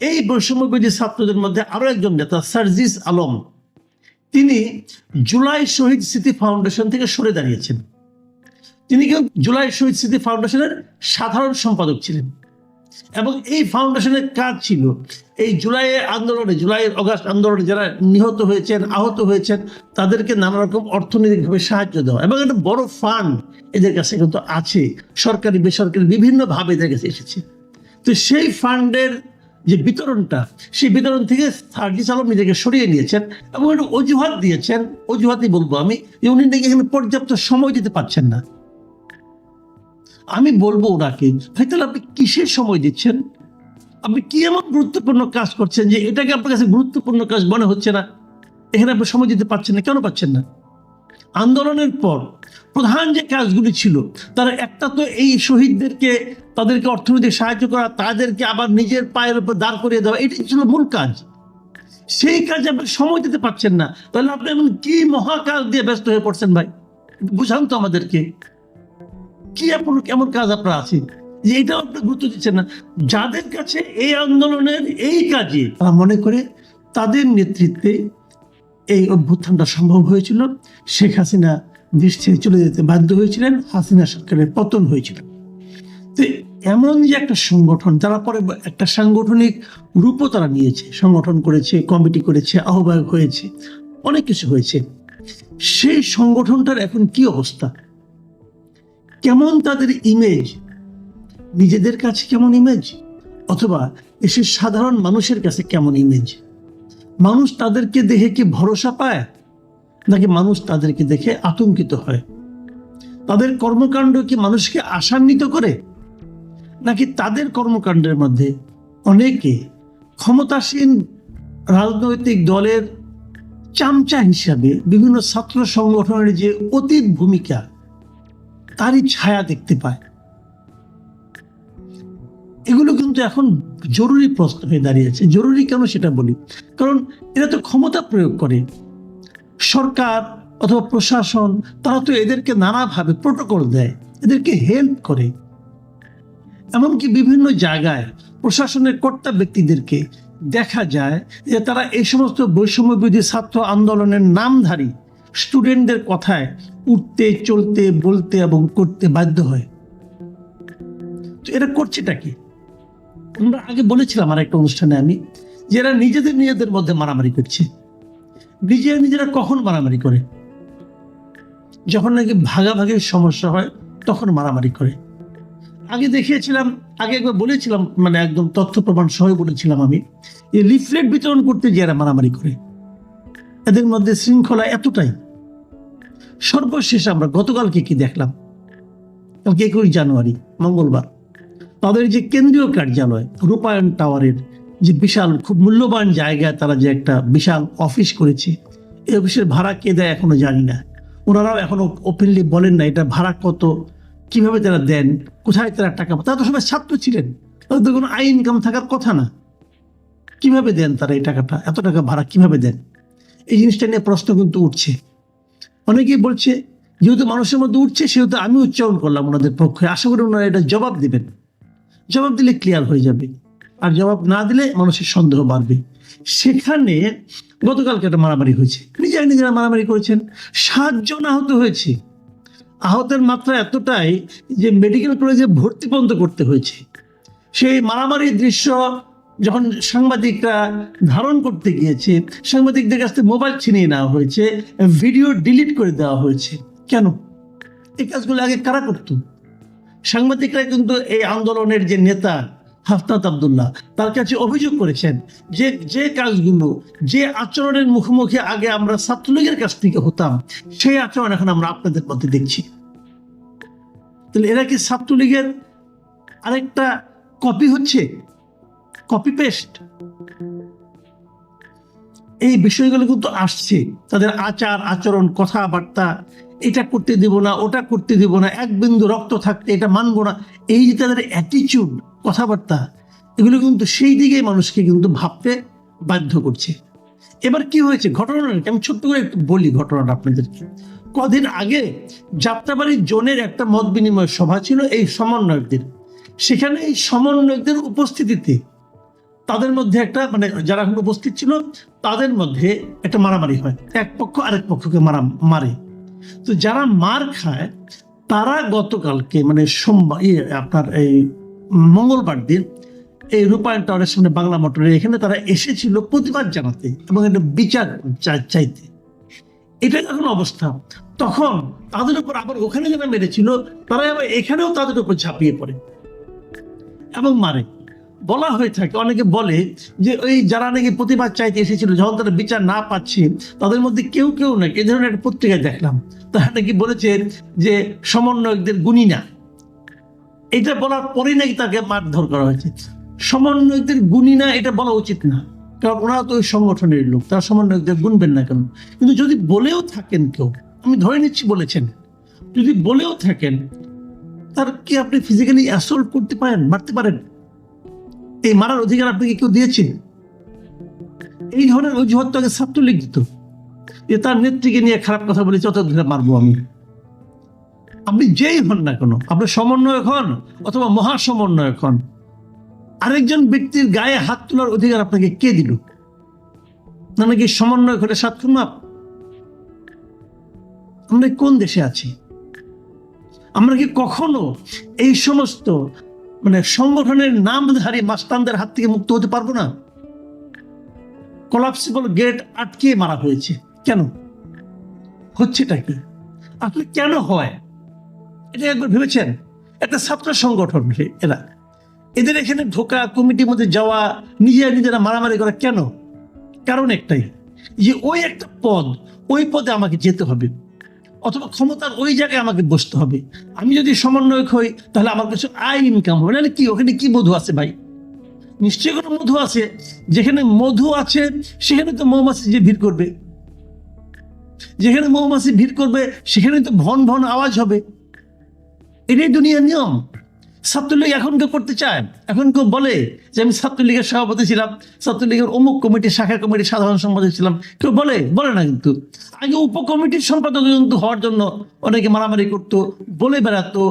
এই বৈষম্যবিরোধী ছাত্রদের মধ্যে আরো একজন নেতা সার্জিস আলম, তিনি জুলাই শহীদ স্মৃতি ফাউন্ডেশন থেকে সরে দাঁড়িয়েছেন। তিনি কিন্তু জুলাই শহীদ স্মৃতি ফাউন্ডেশনের সাধারণ সম্পাদক ছিলেন এবং এই ফাউন্ডেশনের কাজ ছিল এই জুলাইয়ের আন্দোলনে, জুলাইয়ের অগাস্ট আন্দোলনে যারা নিহত হয়েছেন, আহত হয়েছেন, তাদেরকে নানা রকম অর্থনৈতিকভাবে সাহায্য দেওয়া। এবং একটা বড় ফান্ড এদের কাছে কিন্তু আছে, সরকারি বেসরকারি বিভিন্নভাবে এদের কাছে এসেছে। তো সেই ফান্ডের যে বিতরণটা, সেই বিতরণ থেকে সার্জিস আলম নিজেকে সরিয়ে নিয়েছেন এবং একটা অজুহাত দিয়েছেন, অজুহাতই বলবো আমি, যে উনি নাকি এখানে পর্যাপ্ত সময় দিতে পারছেন না। আমি বলবো ওনাকে, ভাই তাহলে আপনি কিসের সময় দিচ্ছেন? আপনি কি এমন গুরুত্বপূর্ণ কাজ করছেন যে এটাকে আপনার কাছে গুরুত্বপূর্ণ কাজ মনে হচ্ছে না? এখানে আপনি সময় দিতে পারছেন না, কেন পাচ্ছেন না? আন্দোলনের পর প্রধান যে কাজগুলি ছিল তার একটা তো এই শহীদদেরকে, তাদেরকে অর্থনৈতিক সাহায্য করা, তাদেরকে আবার নিজের পায়ের উপর দাঁড় করিয়ে দেওয়া, এটাই ছিল মূল কাজ। সেই কাজে আপনি সময় দিতে পারছেন না, তাহলে আপনি এমন কি মহাকাজ দিয়ে ব্যস্ত হয়ে পড়ছেন? ভাই বুঝান তো আমাদেরকে, কি কেমন কাজ আপনার আছে যে এটা আপনি গুরুত্ব দিচ্ছেন না? যাদের কাছে এই আন্দোলনের এই কাজে তারা মনে করে তাদের নেতৃত্বে এই অভ্যুত্থানটা সম্ভব হয়েছিল, শেখ হাসিনা দেশ ছেড়ে চলে যেতে বাধ্য হয়েছিলেন, হাসিনা সরকারের পতন হয়েছিল। তো এমন যে একটা সংগঠন, তারা পরে একটা সাংগঠনিক রূপও তারা নিয়েছে, সংগঠন করেছে, কমিটি করেছে, আহ্বায়ক হয়েছে, অনেক কিছু হয়েছে। সেই সংগঠনটার এখন কি অবস্থা, কেমন তাদের ইমেজ, নিজেদের কাছে কেমন ইমেজ, অথবা দেশের সাধারণ মানুষের কাছে কেমন ইমেজ? মানুষ তাদেরকে দেখে কি ভরসা পায়, নাকি মানুষ তাদেরকে দেখে আতঙ্কিত হয়? তাদের কর্মকাণ্ড কি মানুষকে আশান্বিত করে, নাকি তাদের কর্মকাণ্ডের মধ্যে অনেকে ক্ষমতাসীন রাজনৈতিক দলের চামচা হিসাবে বিভিন্ন ছাত্র সংগঠনের যে অতীত ভূমিকা তারই ছায়া দেখতে পায়? এগুলো কিন্তু এখন জরুরি প্রশ্ন হয়ে দাঁড়িয়েছে। জরুরি কেন সেটা বলি, কারণ এরা তো ক্ষমতা প্রয়োগ করে, সরকার অথবা প্রশাসন তারা তো এদেরকে নানাভাবে প্রোটোকল দেয়, এদেরকে হেল্প করে। এমনকি বিভিন্ন জায়গায় প্রশাসনের কর্তা ব্যক্তিদেরকে দেখা যায় যে তারা এই সমস্ত বৈষম্য বিরোধী ছাত্র আন্দোলনের নামধারী স্টুডেন্টদের কথায় উঠতে, চলতে, বলতে এবং করতে বাধ্য হয়। তো এরা করছেটা কি? আমরা আগে বলেছিলাম আর একটা অনুষ্ঠানে আমি, যে এরা নিজেদের মধ্যে মারামারি করছে। নিজেরা কখন মারামারি করে? যখন নাকি ভাগাভাগির সমস্যা হয় তখন মারামারি করে। আগে দেখিয়েছিলাম, আগে একবার বলেছিলাম, মানে একদম তথ্য প্রমাণ সহ বলেছিলাম আমি, যে লিফলেট বিতরণ করতে যে এরা মারামারি করে, এদের মধ্যে শৃঙ্খলা এতটাই। সর্বশেষ আমরা গতকালকে কি দেখলাম, কালকে 21 জানুয়ারি মঙ্গলবার, তাদের যে কেন্দ্রীয় কার্যালয় রূপায়ণ টাওয়ারের যে বিশাল, খুব মূল্যবান জায়গায় তারা যে একটা বিশাল অফিস করেছে, এই অফিসের ভাড়া কে দেয় এখনো জানি না। ওনারাও এখনো ওপেনলি বলেন না এটা ভাড়া কত, কিভাবে তারা দেন, কোথায় তারা টাকা, তারা তো সবাই ছাত্র ছিলেন, তাদের তো কোনো আয় ইনকাম থাকার কথা না। কিভাবে দেন তারা এই টাকাটা, এত টাকা ভাড়া কিভাবে দেন? এই জিনিসটা নিয়ে প্রশ্ন কিন্তু উঠছে। অনেকেই বলছে যেহেতু মানুষের মধ্যে উঠছে সেহেতু আমি উচ্চারণ করলাম ওনাদের পক্ষে, আশা করি ওনারা এটা জবাব দেবেন। জবাব দিলে ক্লিয়ার হয়ে যাবে, আর জবাব না দিলে মানুষের সন্দেহ বাড়বে। সেখানে গতকালকে একটা মারামারি হয়েছে, নিজেরা মারামারি করেছেন, 7 জন আহত হয়েছে। আহতের মাত্রা এতটাই যে মেডিকেল কলেজে ভর্তি পর্যন্ত করতে হয়েছে। সেই মারামারির দৃশ্য যখন সাংবাদিকরা ধারণ করতে গিয়েছে, সাংবাদিকদের কাছ থেকে মোবাইল ছিনিয়ে নেওয়া হয়েছে, ভিডিও ডিলিট করে দেওয়া হয়েছে। কেন? এই কাজগুলো আগে কারা করত? সাংবাদিকরা কিন্তু এই আন্দোলনের যে নেতা হাফনাত আব্দুল্লাহ, তার কাছে অভিযোগ করেছেন যে কাজগুলো, যে আচরণের মুখোমুখি আগে আমরা ছাত্রলীগের কাছ থেকে হতাম, সেই আচরণ এখন আমরা আপনাদের মধ্যে দেখছি। তাহলে এরা কি ছাত্রলীগের আরেকটা কপি হচ্ছে, কপি পেস্ট? এই বিষয়গুলো কিন্তু আসছে, তাদের আচার আচরণ, কথাবার্তা, এটা করতে দেব না, ওটা করতে দেব না, এক বিন্দু রক্ত থাকতে এটা মানবো না, এই যে তাদের অ্যাটিচিউড, কথাবার্তা, এগুলো কিন্তু সেই দিকে মানুষকে কিন্তু ভাবতে বাধ্য করছে। এবার কি হয়েছে ঘটনাটা আমি ছোট্ট করে একটু বলি ঘটনাটা আপনাদেরকে। কদিন আগে যাত্রাবাড়ি জোনের একটা মত বিনিময় সভা ছিল এই সমন্বয়কদের। সেখানে এই সমন্বয়কদের উপস্থিতিতে তাদের মধ্যে একটা মানে যারা এখন উপস্থিত ছিল তাদের মধ্যে একটা মারামারি হয়, এক পক্ষ আরেক পক্ষকে মারে। তো যারা মার খায় তারা গতকালকে মানে সোমবার আপনার এই মঙ্গলবার দিন এই রূপায়ণ টাওয়ারের সামনে বাংলা মোটরে এখানে তারা এসেছিল প্রতিবাদ জানাতে এবং একটা বিচার চাইতে। এটা যখন অবস্থা, তখন তাদের উপর আবার ওখানে যারা মেরেছিল তারা আবার এখানেও তাদের উপর ঝাঁপিয়ে পড়ে এবং মারে। বলা হয়ে থাকে, অনেকে বলে যে ওই যারা নাকি প্রতিবাদ চাইতে এসেছিল যখন তারা বিচার না পাচ্ছে তাদের মধ্যে কেউ কেউ নাকি এ ধরনের একটা পত্রিকায় দেখলাম তারা নাকি বলেছে যে সমন্বয়কদের গুণী না। এটা বলার পরেই নাকি তাকে মারধর করা হয়েছে। সমন্বয়কদের গুণী না এটা বলা উচিত না, কারণ ওনারা তো ওই সংগঠনের লোক, তারা সমন্বয়কদের গুনবেন না কেন? কিন্তু যদি বলেও থাকেন কেউ, আমি ধরে নিচ্ছি বলেছেন, যদি বলেও থাকেন তার কি আপনি ফিজিক্যালি অ্যাসল্ট করতে পারেন, মারতে পারেন? এই মারার অধিকার আপনাকে কেউ দিয়েছে? এই ধরনের অজুহাত তো আগে ছাত্রলীগ দিত, যে তার নেত্রীকে নিয়ে খারাপ কথা বলেছে অত ধরে মারবো আমি। আপনি যেই হন না কেন, আপনি সমন্বয়ক হন অথবা মহাসমন্বয়ক হন, আরেকজন ব্যক্তির গায়ে হাত তোলার অধিকার আপনাকে কে দিল? না নাকি সমন্বয়ক হলে সাত মাপ? আমরা কোন দেশে আছি? আমরা কি কখনো এই সমস্ত মানে সংগঠনের নামধারী মাস্তানদের হাত থেকে মুক্ত হতে পারবো না? কলাপসিবল গেট আটকে মারা হয়েছে কেন? হচ্ছেটা কি আসলে, কেন হয় এটা একবার ভেবেছেন? একটা ছাত্র সংগঠন এরা, এদের এখানে ঢোকা, কমিটির মধ্যে যাওয়া, নিজেরা মারামারি করা কেন? কারণ একটাই, যে ওই একটা পদ, ওই পদে আমাকে যেতে হবে অথবা ক্ষমতার ওই জায়গায় আমাকে বসতে হবে। আমি যদি সমন্বয়ক হই তাহলে আমার কিছু আয় ইনকাম হবে। নাহলে কি ওখানে কি মধু আছে ভাই? নিশ্চয়ই কোনো মধু আছে। যেখানে মধু আছে সেখানে তো মৌমাছি যে ভিড় করবে, যেখানে মৌমাছি ভিড় করবে সেখানে তো ভন ভন আওয়াজ হবে। এটাই দুনিয়ার নিয়ম। ছাত্রলীগ এখন কেউ করতে চায়? এখন কেউ বলে যে আমি ছাত্রলীগের সভাপতি ছিলাম, ছাত্রলীগের অমুক কমিটির শাখা কমিটির সাধারণ সম্পাদক ছিলাম? কেউ বলে না। কিন্তু আগে উপকমিটির সম্পাদক কিন্তু হওয়ার জন্য অনেকে মারামারি করতো, বলে বেড়াতো,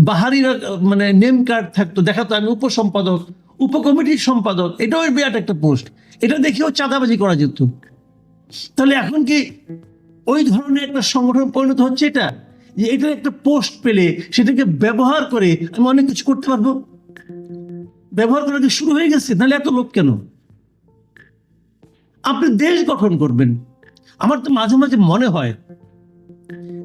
বাহারিরা মানে নেম কার্ড থাকতো, দেখাতো আমি উপসম্পাদক, উপকমিটির সম্পাদক। এটাও বিরাট একটা পোস্ট, এটা দেখেও চাঁদাবাজি করা যেত। তাহলে এখন কি ওই ধরনের একটা সংগঠন পরিণত হচ্ছে এটা, যে এটার একটা পোস্ট পেলে সেটাকে ব্যবহার করে আমি অনেক কিছু করতে পারবো? ব্যবহার করা কি শুরু হয়ে গেছে? নাহলে এত লোক কেন? আপনি দেশ গঠন করবেন। আমার তো মাঝে মাঝে মনে হয়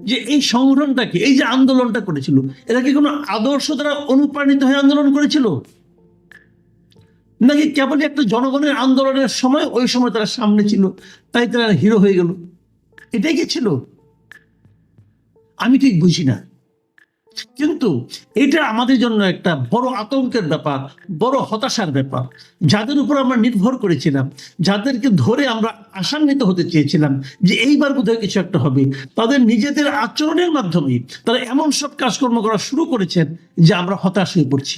যে এই সংগঠনটাকে, এই যে আন্দোলনটা করেছিল, এরা কি কোনো আদর্শ দ্বারা অনুপ্রাণিত হয়ে আন্দোলন করেছিল, নাকি কেবল একটা জনগণের আন্দোলনের সময় ওই সময় তারা সামনে ছিল তাই তারা হিরো হয়ে গেল? এটাই কি ছিল? আমি ঠিক বুঝি না। কিন্তু এটা আমাদের জন্য একটা বড় আতঙ্কের ব্যাপার, বড় হতাশার ব্যাপার। যাদের উপর আমরা নির্ভর করেছিলাম, যাদেরকে ধরে আমরা আশান্বিত হতে চেয়েছিলাম যে এইবার বোধহয় কিছু একটা হবে, তাদের নিজেদের আচরণের মাধ্যমে তারা এমন সব কাজকর্ম করা শুরু করেছেন যে আমরা হতাশ হয়ে পড়ছি।